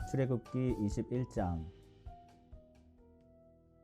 출애굽기 21장.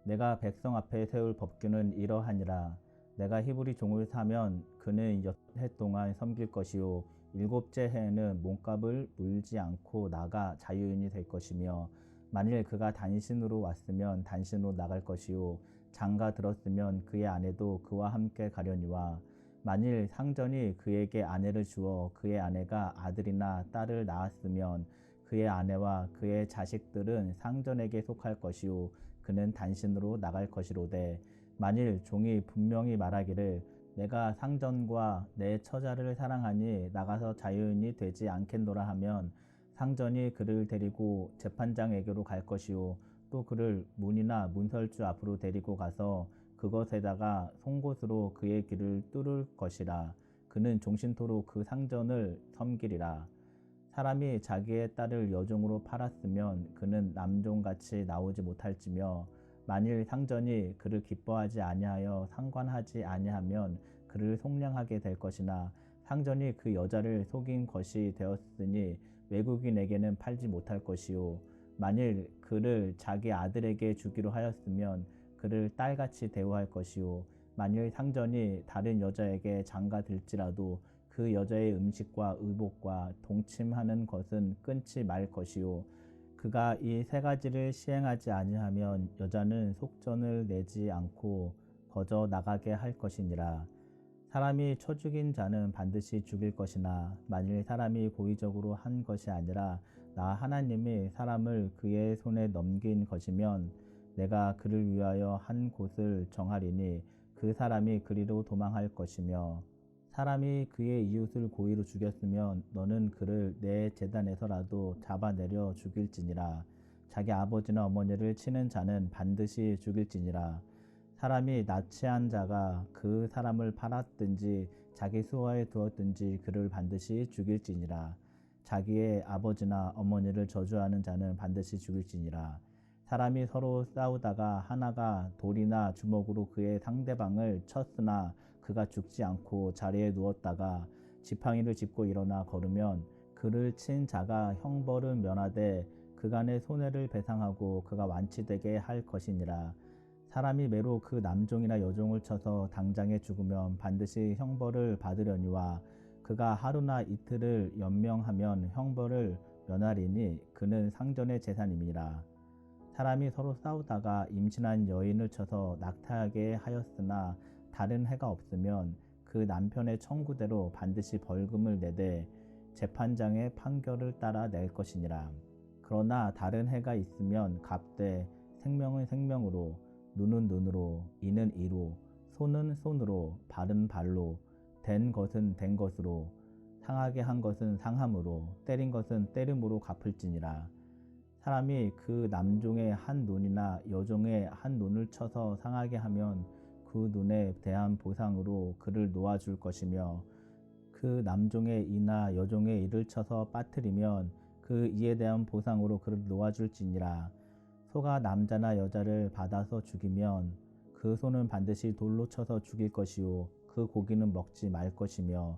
내가 백성 앞에 세울 법규는 이러하니라. 내가 히브리 종을 사면 그는 6해 동안 섬길 것이요 7째 해에는 몸값을 물지 않고 나가 자유인이 될 것이며, 만일 그가 단신으로 왔으면 단신으로 나갈 것이요 장가 들었으면 그의 아내도 그와 함께 가려니와, 만일 상전이 그에게 아내를 주어 그의 아내가 아들이나 딸을 낳았으면 그의 아내와 그의 자식들은 상전에게 속할 것이요 그는 단신으로 나갈 것이로되, 만일 종이 분명히 말하기를 내가 상전과 내 처자를 사랑하니 나가서 자유인이 되지 않겠노라 하면, 상전이 그를 데리고 재판장에게로 갈 것이요 또 그를 문이나 문설주 앞으로 데리고 가서 그것에다가 송곳으로 그의 귀를 뚫을 것이라. 그는 종신토록 그 상전을 섬기리라. 사람이 자기의 딸을 여종으로 팔았으면 그는 남종같이 나오지 못할지며, 만일 상전이 그를 기뻐하지 아니하여 상관하지 아니하면 그를 속량하게 될 것이나, 상전이 그 여자를 속인 것이 되었으니 외국인에게는 팔지 못할 것이요, 만일 그를 자기 아들에게 주기로 하였으면 그를 딸같이 대우할 것이요, 만일 상전이 다른 여자에게 장가들지라도 그 여자의 음식과 의복과 동침하는 것은 끊지 말 것이요, 그가 이 세 가지를 시행하지 아니하면 여자는 속전을 내지 않고 거저 나가게 할 것이니라. 사람이 쳐 죽인 자는 반드시 죽일 것이나, 만일 사람이 고의적으로 한 것이 아니라 나 하나님이 사람을 그의 손에 넘긴 것이면 내가 그를 위하여 한 곳을 정하리니 그 사람이 그리로 도망할 것이며, 사람이 그의 이웃을 고의로 죽였으면 너는 그를 내 제단에서라도 잡아내려 죽일지니라. 자기 아버지나 어머니를 치는 자는 반드시 죽일지니라. 사람이 나치한 자가 그 사람을 팔았든지 자기 수하에 두었든지 그를 반드시 죽일지니라. 자기의 아버지나 어머니를 저주하는 자는 반드시 죽일지니라. 사람이 서로 싸우다가 하나가 돌이나 주먹으로 그의 상대방을 쳤으나 그가 죽지 않고 자리에 누웠다가 지팡이를 짚고 일어나 걸으면 그를 친 자가 형벌을 면하되 그간의 손해를 배상하고 그가 완치되게 할 것이니라. 사람이 매로 그 남종이나 여종을 쳐서 당장에 죽으면 반드시 형벌을 받으려니와, 그가 하루나 이틀을 연명하면 형벌을 면하리니 그는 상전의 재산임이라. 사람이 서로 싸우다가 임신한 여인을 쳐서 낙태하게 하였으나 다른 해가 없으면 그 남편의 청구대로 반드시 벌금을 내되 재판장의 판결을 따라 낼 것이니라. 그러나 다른 해가 있으면 갚되 생명은 생명으로, 눈은 눈으로, 이는 이로, 손은 손으로, 발은 발로, 된 것은 된 것으로, 상하게 한 것은 상함으로, 때린 것은 때림으로 갚을지니라. 사람이 그 남종의 한 눈이나 여종의 한 눈을 쳐서 상하게 하면 그 눈에 대한 보상으로 그를 놓아줄 것이며, 그 남종의 이나 여종의 이를 쳐서 빠뜨리면 그 이에 대한 보상으로 그를 놓아줄지니라. 소가 남자나 여자를 받아서 죽이면 그 소는 반드시 돌로 쳐서 죽일 것이요 그 고기는 먹지 말 것이며,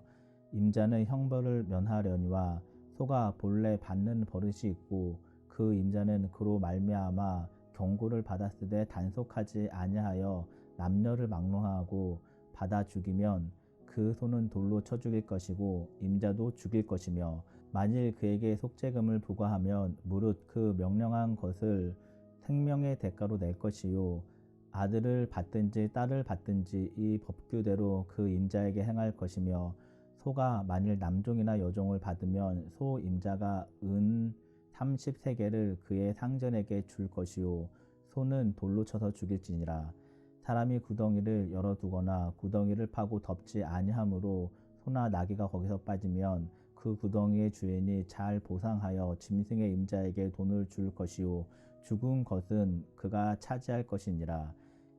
임자는 형벌을 면하려니와 소가 본래 받는 버릇이 있고 그 임자는 그로 말미암아 경고를 받았으되 단속하지 아니하여 남녀를 막론하고 받아 죽이면 그 소는 돌로 쳐 죽일 것이고 임자도 죽일 것이며, 만일 그에게 속죄금을 부과하면 무릇 그 명령한 것을 생명의 대가로 낼 것이요, 아들을 받든지 딸을 받든지 이 법규대로 그 임자에게 행할 것이며, 소가 만일 남종이나 여종을 받으면 소 임자가 은 30세겔을 그의 상전에게 줄 것이요 소는 돌로 쳐서 죽일지니라. 사람이 구덩이를 열어두거나 구덩이를 파고 덮지 아니하므로 소나 나귀가 거기서 빠지면 그 구덩이의 주인이 잘 보상하여 짐승의 임자에게 돈을 줄 것이요 죽은 것은 그가 차지할 것이니라.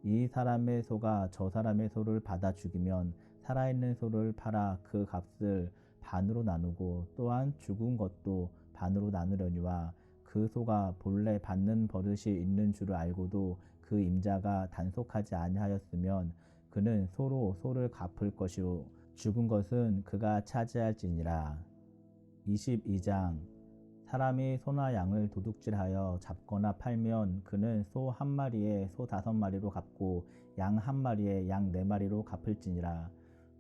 이 사람의 소가 저 사람의 소를 받아 죽이면 살아있는 소를 팔아 그 값을 반으로 나누고 또한 죽은 것도 반으로 나누려니와, 그 소가 본래 받는 버릇이 있는 줄을 알고도 그 임자가 단속하지 아니하였으면 그는 소로 소를 갚을 것이요 죽은 것은 그가 차지할지니라. 22장. 사람이 소나 양을 도둑질하여 잡거나 팔면 그는 소 한 마리에 소 5마리로 갚고 양 한 마리에 양 4마리로 갚을지니라.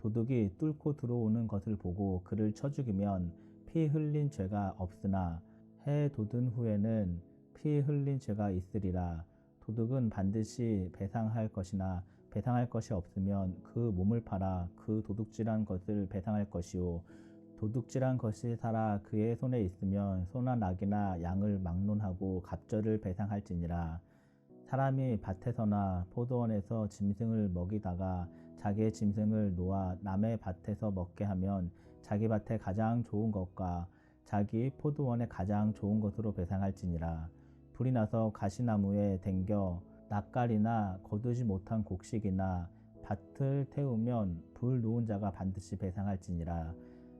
도둑이 뚫고 들어오는 것을 보고 그를 쳐 죽이면 피 흘린 죄가 없으나 해 돋은 후에는 피 흘린 죄가 있으리라. 도둑은 반드시 배상할 것이나 배상할 것이 없으면 그 몸을 팔아 그 도둑질한 것을 배상할 것이요, 도둑질한 것이 살아 그의 손에 있으면 소나 낙이나 양을 막론하고 갑절을 배상할지니라. 사람이 밭에서나 포도원에서 짐승을 먹이다가 자기의 짐승을 놓아 남의 밭에서 먹게 하면 자기 밭에 가장 좋은 것과 자기 포도원에 가장 좋은 것으로 배상할지니라. 불이 나서 가시나무에 댕겨 낯갈이나 거두지 못한 곡식이나 밭을 태우면 불 놓은 자가 반드시 배상할지니라.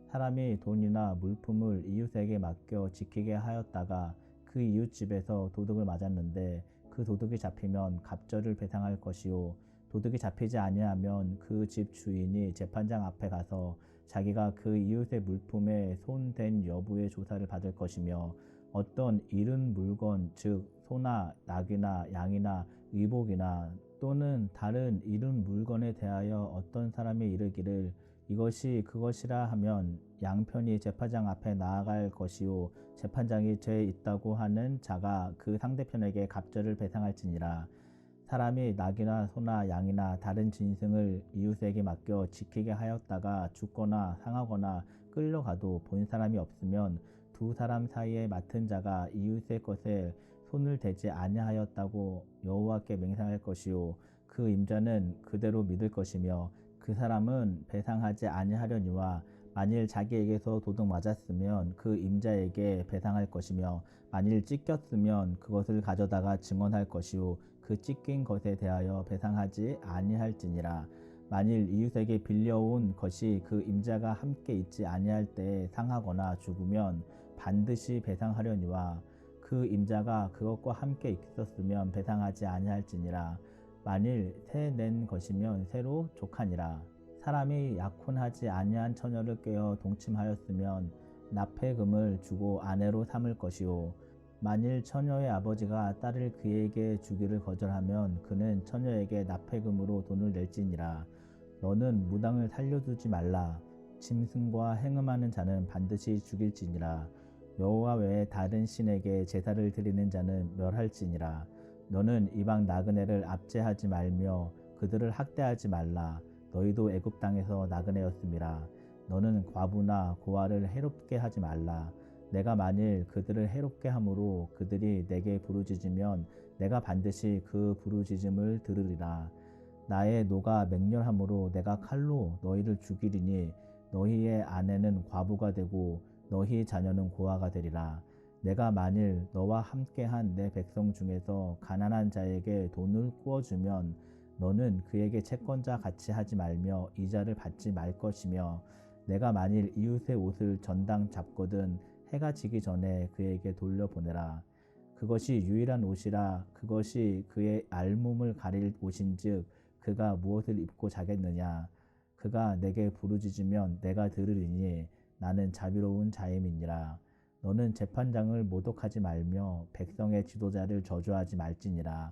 사람이 돈이나 물품을 이웃에게 맡겨 지키게 하였다가 그 이웃 집에서 도둑을 맞았는데 그 도둑이 잡히면 갑절을 배상할 것이요, 도둑이 잡히지 아니하면 그 집 주인이 재판장 앞에 가서 자기가 그 이웃의 물품에 손댄 여부의 조사를 받을 것이며, 어떤 잃은 물건 즉 소나 낙이나 양이나 의복이나 또는 다른 잃은 물건에 대하여 어떤 사람이 이르기를 이것이 그것이라 하면 양편이 재판장 앞에 나아갈 것이요, 재판장이 죄 있다고 하는 자가 그 상대편에게 갑절을 배상할지니라. 사람이 낙이나 소나 양이나 다른 짐승을 이웃에게 맡겨 지키게 하였다가 죽거나 상하거나 끌려가도 본 사람이 없으면 두 사람 사이에 맡은 자가 이웃의 것에 손을 대지 아니하였다고 여호와께 맹세할 것이요, 그 임자는 그대로 믿을 것이며 그 사람은 배상하지 아니하려니와 만일 자기에게서 도둑 맞았으면 그 임자에게 배상할 것이며 만일 찢겼으면 그것을 가져다가 증언할 것이요, 그 찢긴 것에 대하여 배상하지 아니할지니라. 만일 이웃에게 빌려온 것이 그 임자가 함께 있지 아니할 때에 상하거나 죽으면 반드시 배상하려니와 그 임자가 그것과 함께 있었으면 배상하지 아니할지니라. 만일 새 낸 것이면 새로 족하니라. 사람이 약혼하지 아니한 처녀를 꿰어 동침하였으면 납폐금을 주고 아내로 삼을 것이요, 만일 처녀의 아버지가 딸을 그에게 주기를 거절하면 그는 처녀에게 납폐금으로 돈을 낼지니라. 너는 무당을 살려두지 말라. 짐승과 행음하는 자는 반드시 죽일지니라. 여호와 외에 다른 신에게 제사를 드리는 자는 멸할지니라. 너는 이방 나그네를 압제하지 말며 그들을 학대하지 말라. 너희도 애굽 땅에서 나그네였음이라. 너는 과부나 고아를 해롭게 하지 말라. 내가 만일 그들을 해롭게 함으로 그들이 내게 부르짖으면 내가 반드시 그 부르짖음을 들으리라. 나의 노가 맹렬함으로 내가 칼로 너희를 죽이리니 너희의 아내는 과부가 되고 너희 자녀는 고아가 되리라. 내가 만일 너와 함께한 내 백성 중에서 가난한 자에게 돈을 구워주면 너는 그에게 채권자 같이 하지 말며 이자를 받지 말 것이며, 내가 만일 이웃의 옷을 전당 잡거든 해가 지기 전에 그에게 돌려보내라. 그것이 유일한 옷이라 그것이 그의 알몸을 가릴 옷인즉 그가 무엇을 입고 자겠느냐. 그가 내게 부르짖으면 내가 들으리니 나는 자비로운 자임이니라. 너는 재판장을 모독하지 말며 백성의 지도자를 저주하지 말지니라.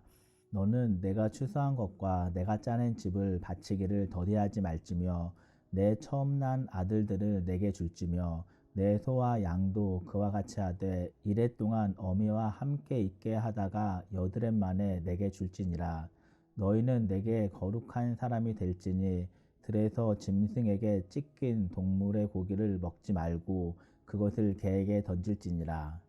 너는 내가 추수한 것과 내가 짜낸 집을 바치기를 더디하지 말지며 내 처음 난 아들들을 내게 줄지며 내 소와 양도 그와 같이 하되 이래 동안 어미와 함께 있게 하다가 여드렛 만에 내게 줄지니라. 너희는 내게 거룩한 사람이 될지니 들에서 짐승에게 찢긴 동물의 고기를 먹지 말고 그것을 개에게 던질지니라.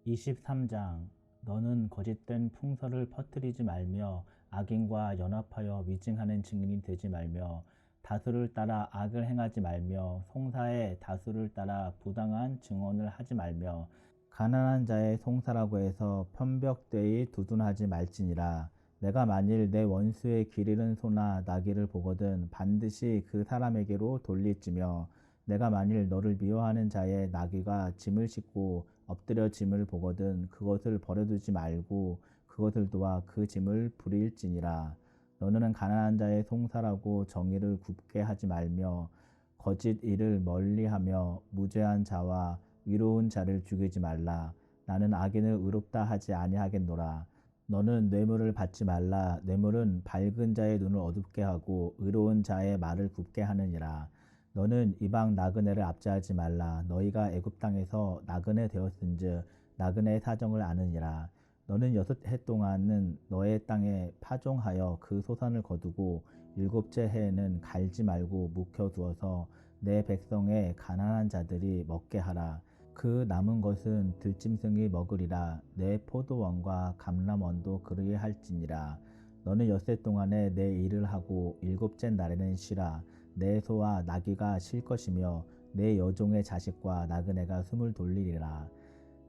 23장. 너는 거짓된 풍설을 퍼뜨리지 말며 악인과 연합하여 위증하는 증인이 되지 말며 다수를 따라 악을 행하지 말며 송사의 다수를 따라 부당한 증언을 하지 말며 가난한 자의 송사라고 해서 편벽되이 두둔하지 말지니라. 내가 만일 내 원수의 길 잃은 소나 나귀를 보거든 반드시 그 사람에게로 돌릴지며, 내가 만일 너를 미워하는 자의 나귀가 짐을 싣고 엎드려 짐을 보거든 그것을 버려두지 말고 그것을 도와 그 짐을 부릴지니라. 너는 가난한 자의 송사라고 정의를 굽게 하지 말며 거짓 일을 멀리하며 무죄한 자와 의로운 자를 죽이지 말라. 나는 악인을 의롭다 하지 아니하겠노라. 너는 뇌물을 받지 말라. 뇌물은 밝은 자의 눈을 어둡게 하고 의로운 자의 말을 굽게 하느니라. 너는 이방 나그네를 압제하지 말라. 너희가 애굽 땅에서 나그네 되었은즉 나그네의 사정을 아느니라. 너는 6해 동안은 너의 땅에 파종하여 그 소산을 거두고 7째 해에는 갈지 말고 묵혀두어서 내 백성의 가난한 자들이 먹게 하라. 그 남은 것은 들짐승이 먹으리라. 내 포도원과 감람원도 그러게 할지니라. 너는 6해 동안에 내 일을 하고 7째 날에는 쉬라. 내 소와 나귀가 쉴 것이며 내 여종의 자식과 나그네가 숨을 돌리리라.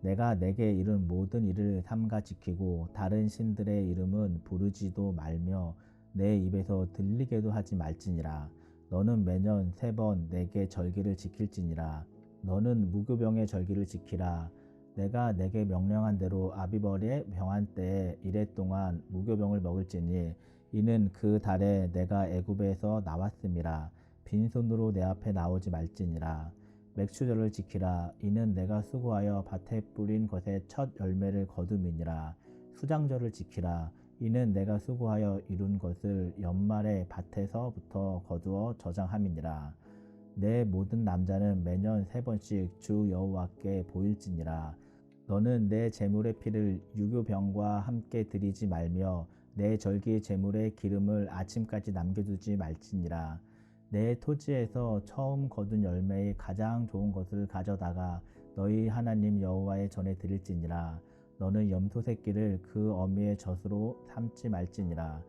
내가 내게 이른 모든 일을 삼가 지키고 다른 신들의 이름은 부르지도 말며 내 입에서 들리게도 하지 말지니라. 너는 매년 3번 내게 절기를 지킬지니라. 너는 무교병의 절기를 지키라. 내가 내게 명령한 대로 아비벌의 병한 때에 1해 동안 무교병을 먹을지니 이는 그 달에 내가 애굽에서 나왔음이라. 빈손으로 내 앞에 나오지 말지니라. 맥추절을 지키라. 이는 내가 수고하여 밭에 뿌린 것의 첫 열매를 거둠이니라. 수장절을 지키라. 이는 내가 수고하여 이룬 것을 연말에 밭에서부터 거두어 저장함이니라. 내 모든 남자는 매년 3번씩 주 여호와께 보일지니라. 너는 내 제물의 피를 유교병과 함께 드리지 말며 내 절기 제물의 기름을 아침까지 남겨두지 말지니라. 내 토지에서 처음 거둔 열매의 가장 좋은 것을 가져다가 너희 하나님 여호와의 전에 드릴지니라. 너는 염소 새끼를 그 어미의 젖으로 삼지 말지니라.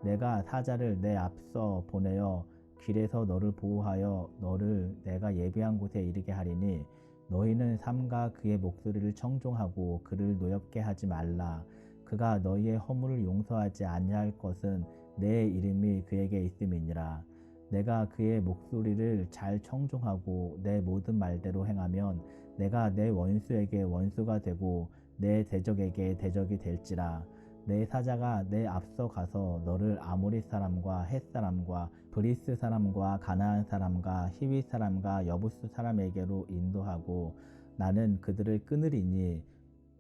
내가 사자를 내 앞서 보내어 길에서 너를 보호하여 너를 내가 예비한 곳에 이르게 하리니 너희는 삼가 그의 목소리를 청종하고 그를 노엽게 하지 말라. 그가 너희의 허물을 용서하지 아니할 것은 내 이름이 그에게 있음이니라. 내가 그의 목소리를 잘 청종하고 내 모든 말대로 행하면 내가 내 원수에게 원수가 되고 내 대적에게 대적이 될지라. 내 사자가 내 앞서 가서 너를 아모리 사람과 헷 사람과 브리스 사람과 가나안 사람과 히윗 사람과 여부스 사람에게로 인도하고 나는 그들을 끊으리니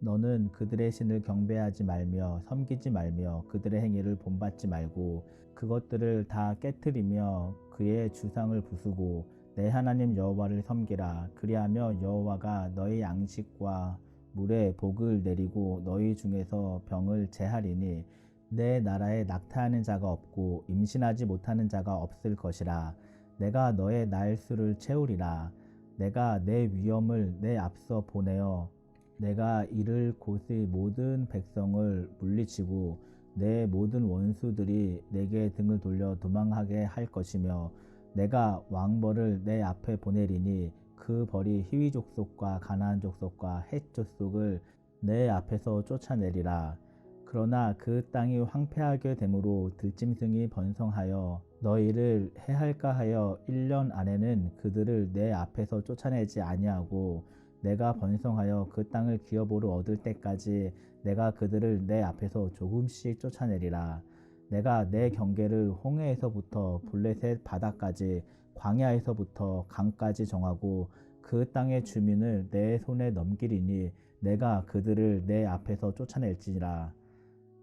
너는 그들의 신을 경배하지 말며 섬기지 말며 그들의 행위를 본받지 말고 그것들을 다 깨뜨리며 그의 주상을 부수고 내 하나님 여호와를 섬기라. 그리하며 여호와가 너희 양식과 물에 복을 내리고 너희 중에서 병을 제하리니 내 나라에 낙타하는 자가 없고 임신하지 못하는 자가 없을 것이라. 내가 너의 날수를 채우리라. 내가 내 위엄을 내 앞서 보내어 내가 이를 곳의 모든 백성을 물리치고 내 모든 원수들이 내게 등을 돌려 도망하게 할 것이며 내가 왕벌을 내 앞에 보내리니 그 벌이 히위 족속과 가나안 족속과 헷 족속을 내 앞에서 쫓아내리라. 그러나 그 땅이 황폐하게 되므로 들짐승이 번성하여 너희를 해할까 하여 1년 안에는 그들을 내 앞에서 쫓아내지 아니하고 내가 번성하여 그 땅을 기업으로 얻을 때까지 내가 그들을 내 앞에서 조금씩 쫓아내리라. 내가 내 경계를 홍해에서부터 블레셋 바다까지 광야에서부터 강까지 정하고 그 땅의 주민을 내 손에 넘기리니 내가 그들을 내 앞에서 쫓아낼지니라.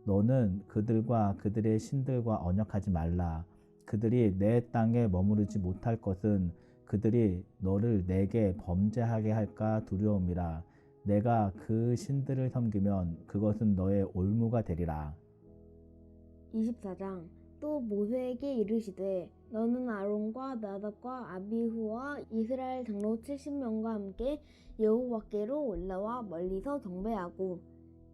너는 그들과 그들의 신들과 언약하지 말라. 그들이 내 땅에 머무르지 못할 것은 그들이 너를 내게 범죄하게 할까 두려움이라. 내가 그 신들을 섬기면 그것은 너의 올무가 되리라. 24장. 또 모세에게 이르시되 너는 아론과 나답과 아비후와 이스라엘 장로 70명과 함께 여호와께로 올라와 멀리서 경배하고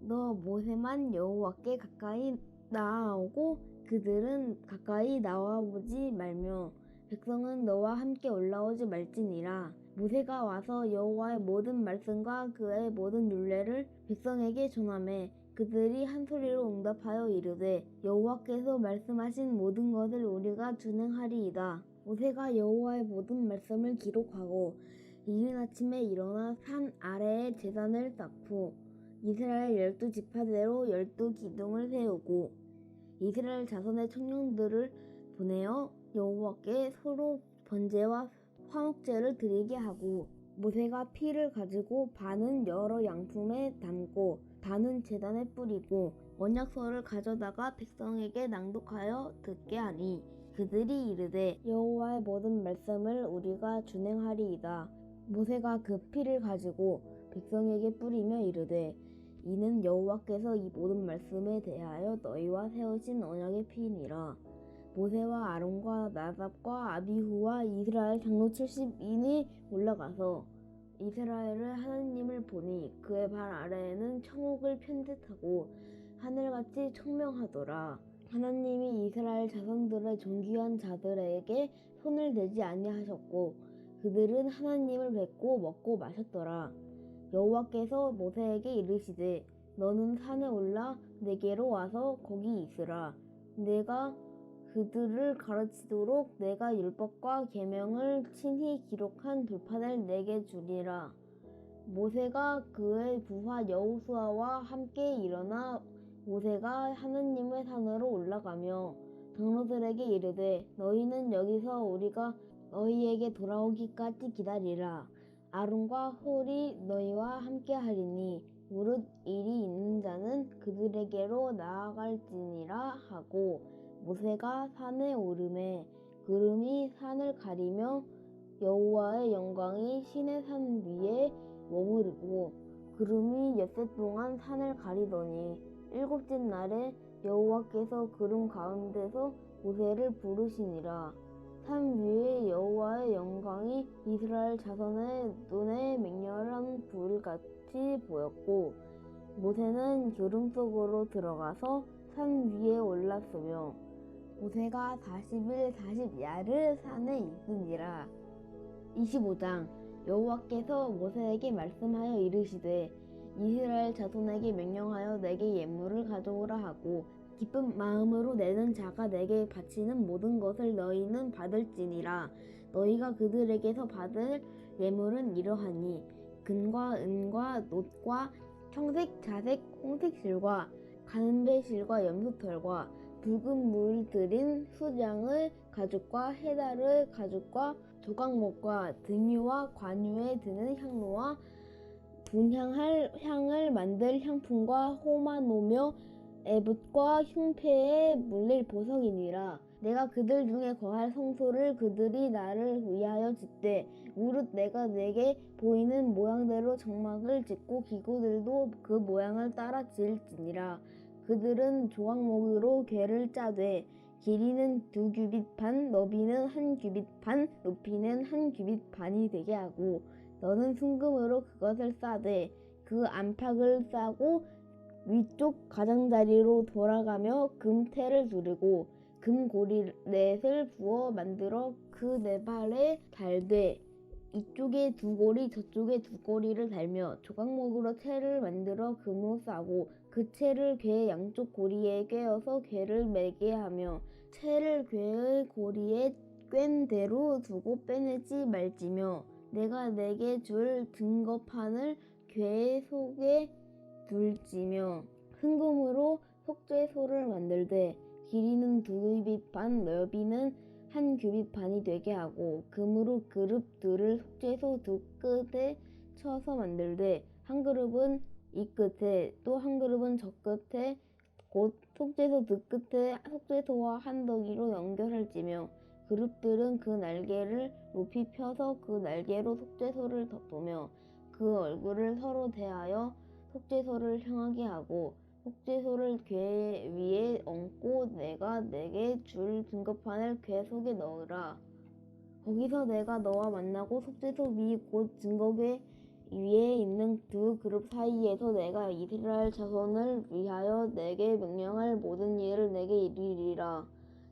너 모세만 여호와께 가까이 나아오고 그들은 가까이 나와보지 말며 백성은 너와 함께 올라오지 말지니라. 모세가 와서 여호와의 모든 말씀과 그의 모든 율례를 백성에게 전하매 그들이 한 소리로 응답하여 이르되 여호와께서 말씀하신 모든 것을 우리가 준행하리이다. 모세가 여호와의 모든 말씀을 기록하고 이른 아침에 일어나 산 아래에 제단을 쌓고 이스라엘 12지파대로 12기둥을 세우고 이스라엘 자손의 청년들을 보내어 여호와께 서로 번제와 화목제를 드리게 하고 모세가 피를 가지고 반은 여러 양품에 담고 반은 제단에 뿌리고 언약서를 가져다가 백성에게 낭독하여 듣게 하니 그들이 이르되 여호와의 모든 말씀을 우리가 준행하리이다. 모세가 그 피를 가지고 백성에게 뿌리며 이르되 이는 여호와께서 이 모든 말씀에 대하여 너희와 세우신 언약의 피니라. 모세와 아론과 나답과 아비후와 이스라엘 장로 70인이 올라가서 이스라엘의 하나님을 보니 그의 발 아래에는 천국을 편듯하고 하늘같이 청명하더라. 하나님이 이스라엘 자손들의 존귀한 자들에게 손을 대지 아니하셨고 그들은 하나님을 뵙고 먹고 마셨더라. 여호와께서 모세에게 이르시되 너는 산에 올라 내게로 와서 거기 있으라. 내가 그들을 가르치도록 내가 율법과 계명을 친히 기록한 돌판을 내게 주리라. 모세가 그의 부하 여호수아와 함께 일어나 모세가 하나님의 산으로 올라가며 장로들에게 이르되 너희는 여기서 우리가 너희에게 돌아오기까지 기다리라. 아론과 홀이 너희와 함께 하리니 무릇 일이 있는 자는 그들에게로 나아갈지니라 하고 모세가 산에 오르매 구름이 산을 가리며 여호와의 영광이 시내 산 위에 머무르고 구름이 엿새 동안 산을 가리더니 일곱째 날에 여호와께서 구름 가운데서 모세를 부르시니라. 산 위에 여호와의 영광이 이스라엘 자손의 눈에 맹렬한 불같이 보였고 모세는 구름 속으로 들어가서 산 위에 올랐으며 모세가 40일 40야를 산에 있으니라. 25장 여호와께서 모세에게 말씀하여 이르시되 이스라엘 자손에게 명령하여 내게 예물을 가져오라 하고 기쁜 마음으로 내는 자가 내게 바치는 모든 것을 너희는 받을지니라. 너희가 그들에게서 받을 예물은 이러하니 금과 은과 놋과 청색, 자색, 홍색 실과 가는배 실과 염소털과 붉은 물 들인 수장의 가죽과 해달의 가죽과 조각목과 등유와 관유에 드는 향로와 분향할 향을 만들 향품과 호마노며 에봇과 흉패에 물릴 보석이니라. 내가 그들 중에 거할 성소를 그들이 나를 위하여 짓되 무릇 내가 내게 보이는 모양대로 장막을 짓고 기구들도 그 모양을 따라 지을지니라. 그들은 조각목으로 궤를 짜되 길이는 2규빗 반, 너비는 1규빗 반, 높이는 1규빗 반이 되게 하고 너는 순금으로 그것을 싸되 그 안팎을 싸고 위쪽 가장자리로 돌아가며 금테를 두르고 금고리 넷을 부어 만들어 그 네 발에 달되 이쪽에 2고리 저쪽에 2고리를 달며 조각목으로 채를 만들어 금으로 싸고 그 채를 궤 양쪽 고리에 꿰어서 궤를 매게 하며 채를 궤의 고리에 꿰n 대로 두고 빼내지 말지며 내가 내게 줄 증거판을 궤 속에 둘지며 흥금으로 속죄소를 만들되 길이는 2규빗 반, 너비는 1규빗 반이 되게 하고 금으로 그룹들을 속죄소 두 끝에 쳐서 만들되 한 그룹은 이 끝에 또 한 그룹은 저 끝에 곧 속죄소 두 끝에 속죄소와 한더기로 연결할지며 그룹들은 그 날개를 높이 펴서 그 날개로 속죄소를 덮으며 그 얼굴을 서로 대하여 속죄소를 향하게 하고 속죄소를 궤 위에 얹고 내가 내게 줄 증거판을 궤 속에 넣으라. 거기서 내가 너와 만나고 속죄소 위 곧 증거궤 위에 있는 2 그룹 사이에서 내가 이스라엘 자손을 위하여 내게 명령할 모든 일을 내게 이르리라.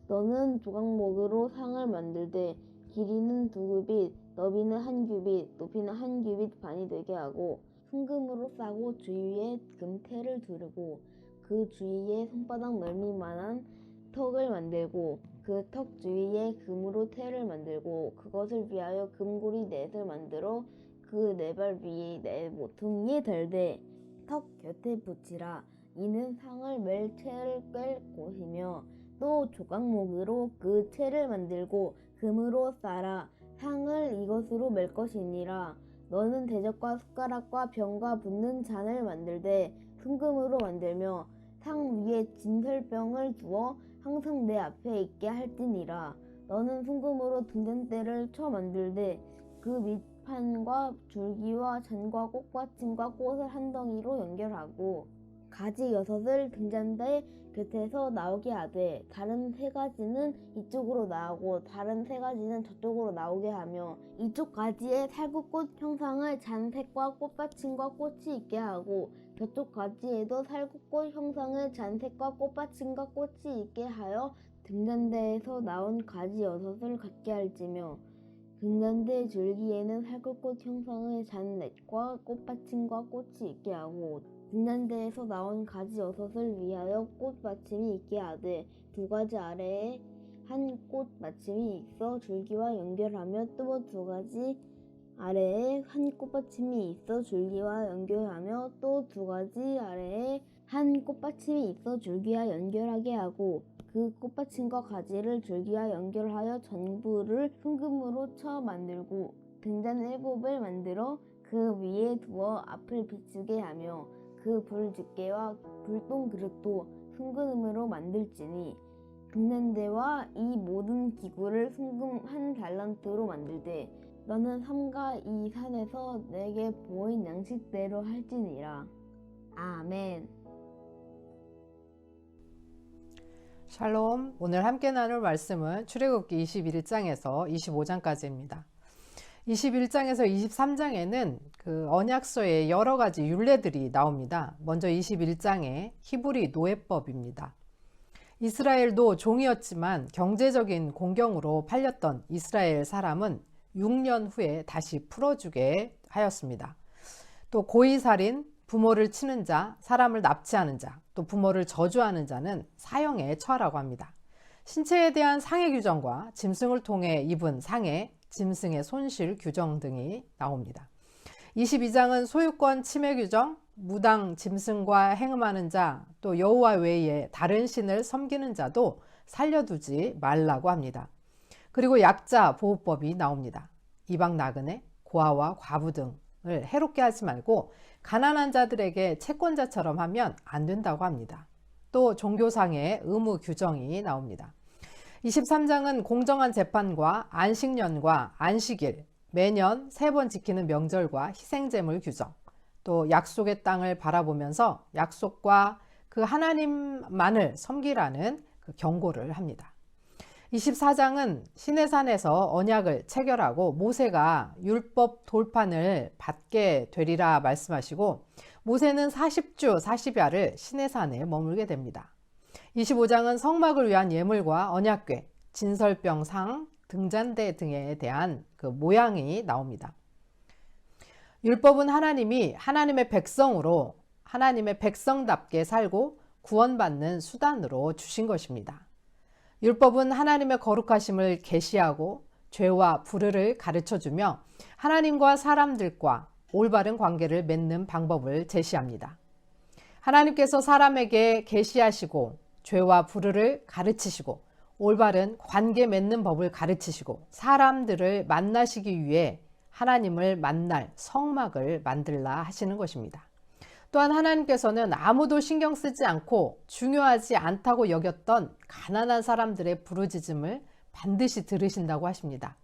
너는 조각목으로 상을 만들되 길이는 2규빗, 너비는 1규빗, 높이는 1규빗 반이 되게 하고 순금으로 싸고 주위에 금테를 두르고 그 주위에 손바닥 넓이만한 턱을 만들고 그 턱 주위에 금으로 테를 만들고 그것을 위하여 금고리 넷을 만들어 그 네 발 위에 네 모퉁이에 달되 턱 곁에 붙이라. 이는 상을 멜 채를 꿰 곳이며 또 조각목으로 그 채를 만들고 금으로 싸라. 상을 이것으로 멜 것이니라. 너는 대접과 숟가락과 병과 붓는 잔을 만들되 순금으로 만들며 상 위에 진설병을 두어 항상 내 앞에 있게 할지니라. 너는 순금으로 등잔대를 쳐 만들되 그 밑판과 줄기와 잔과 꽃받침과 꽃을 한 덩이로 연결하고 가지 6을 등잔대 곁에서 나오게 하되 다른 3가지는 이쪽으로 나오고 다른 3가지는 저쪽으로 나오게 하며 이쪽 가지에 살구꽃 형상을 잔색과 꽃받침과 꽃이 있게 하고 저쪽 가지에도 살구꽃 형상을 잔색과 꽃받침과 꽃이 있게 하여 등잔대에서 나온 가지 6을 갖게 할지며 등잔대 줄기에는 살구꽃 형상의 잔색과 꽃받침과 꽃이 있게 하고 등잔대에서 나온 가지 6을 위하여 꽃받침이 있게 하되 2가지 아래에 한 꽃받침이 있어 줄기와 연결하며 또 2가지 아래에 한 꽃받침이 있어 줄기와 연결하며 또 2가지 아래에 한 꽃받침이 있어 줄기와 연결하게 하고 그 꽃받침과 가지를 줄기와 연결하여 전부를 순금으로 쳐 만들고 등잔 7을 만들어 그 위에 두어 앞을 비추게 하며 그 불집게와 불똥 그릇도 순금으로 만들지니 등잔대와 이 모든 기구를 순금 1달란트로 만들되 너는 삼가 이 산에서 내게 보인 양식대로 할지니라. 아멘. 샬롬. 오늘 함께 나눌 말씀은 출애굽기 21장에서 25장까지입니다. 21장에서 23장에는 그 언약서의 여러 가지 율례들이 나옵니다. 먼저 21장에 히브리 노예법입니다. 이스라엘도 종이었지만 경제적인 공경으로 팔렸던 이스라엘 사람은 6년 후에 다시 풀어주게 하였습니다. 또 고의살인, 부모를 치는 자, 사람을 납치하는 자, 또 부모를 저주하는 자는 사형에 처하라고 합니다. 신체에 대한 상해 규정과 짐승을 통해 입은 상해, 짐승의 손실 규정 등이 나옵니다. 22장은 소유권 침해 규정, 무당 짐승과 행음하는 자, 또 여호와 외에 다른 신을 섬기는 자도 살려두지 말라고 합니다. 그리고 약자 보호법이 나옵니다. 이방 나그네, 고아와 과부 등을 해롭게 하지 말고 가난한 자들에게 채권자처럼 하면 안 된다고 합니다. 또 종교상의 의무 규정이 나옵니다. 23장은 공정한 재판과 안식년과 안식일, 매년 3번 지키는 명절과 희생제물 규정, 또 약속의 땅을 바라보면서 약속과 그 하나님만을 섬기라는 그 경고를 합니다. 24장은 시내산에서 언약을 체결하고 모세가 율법 돌판을 받게 되리라 말씀하시고 모세는 40주 40야를 시내산에 머물게 됩니다. 25장은 성막을 위한 예물과 언약궤, 진설병상, 등잔대 등에 대한 그 모양이 나옵니다. 율법은 하나님이 하나님의 백성으로 하나님의 백성답게 살고 구원받는 수단으로 주신 것입니다. 율법은 하나님의 거룩하심을 계시하고 죄와 불의를 가르쳐주며 하나님과 사람들과 올바른 관계를 맺는 방법을 제시합니다. 하나님께서 사람에게 계시하시고 죄와 불의를 가르치시고 올바른 관계 맺는 법을 가르치시고 사람들을 만나시기 위해 하나님을 만날 성막을 만들라 하시는 것입니다. 또한 하나님께서는 아무도 신경 쓰지 않고 중요하지 않다고 여겼던 가난한 사람들의 부르짖음을 반드시 들으신다고 하십니다.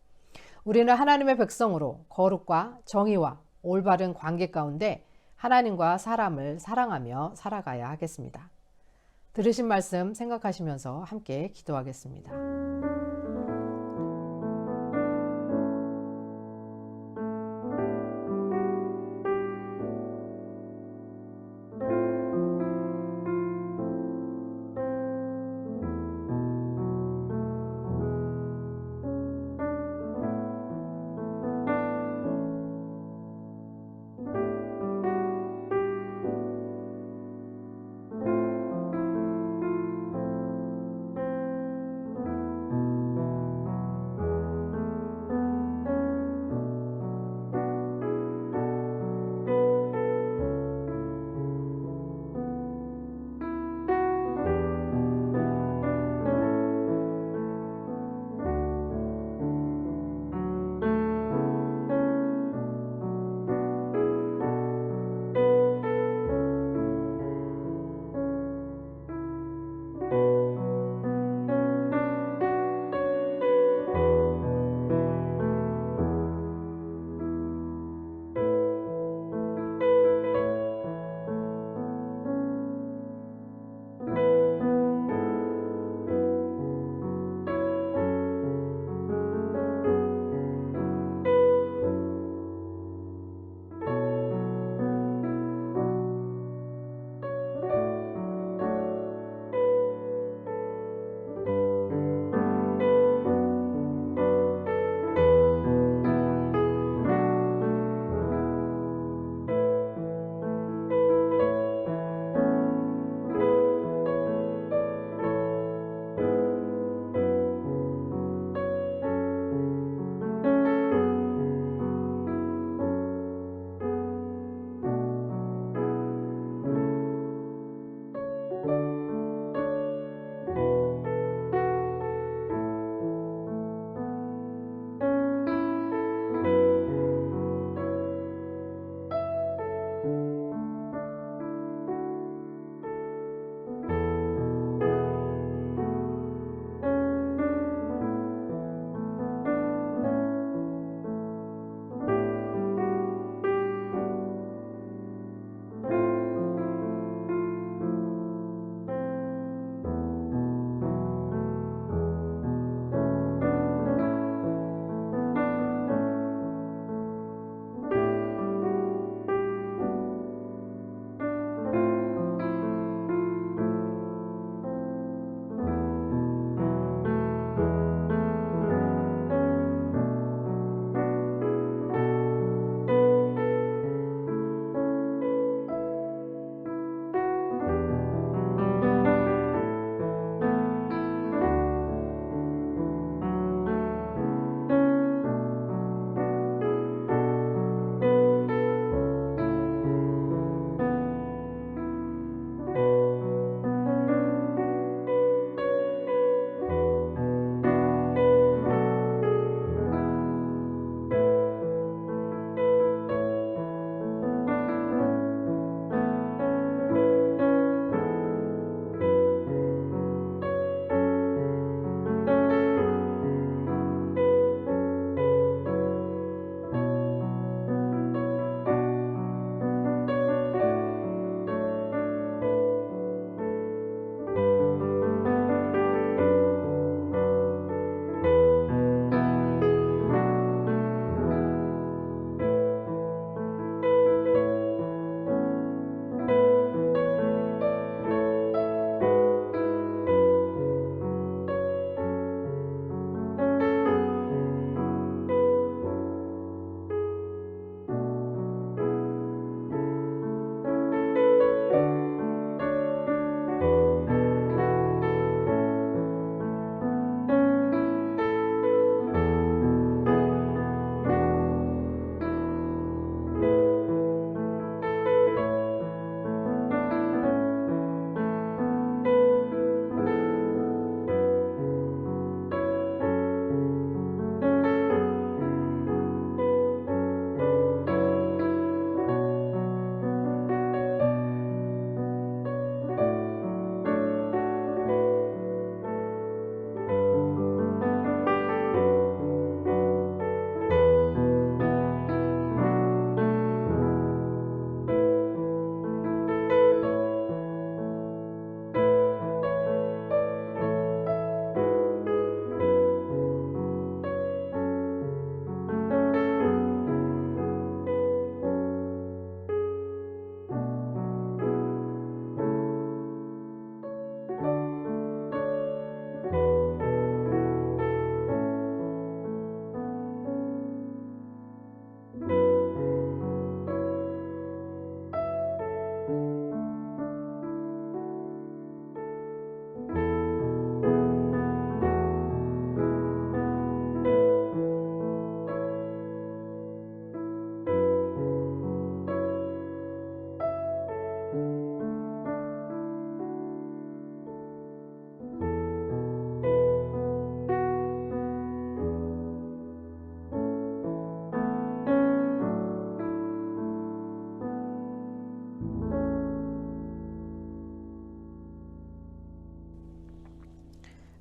우리는 하나님의 백성으로 거룩과 정의와 올바른 관계 가운데 하나님과 사람을 사랑하며 살아가야 하겠습니다. 들으신 말씀 생각하시면서 함께 기도하겠습니다.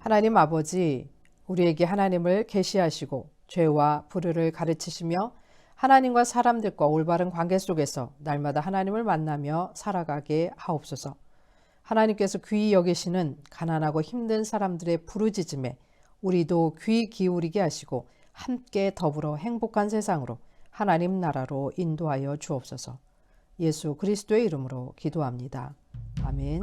하나님 아버지, 우리에게 하나님을 계시하시고 죄와 불의를 가르치시며 하나님과 사람들과 올바른 관계 속에서 날마다 하나님을 만나며 살아가게 하옵소서. 하나님께서 귀히 여기시는 가난하고 힘든 사람들의 부르짖음에 우리도 귀 기울이게 하시고 함께 더불어 행복한 세상으로 하나님 나라로 인도하여 주옵소서. 예수 그리스도의 이름으로 기도합니다. 아멘.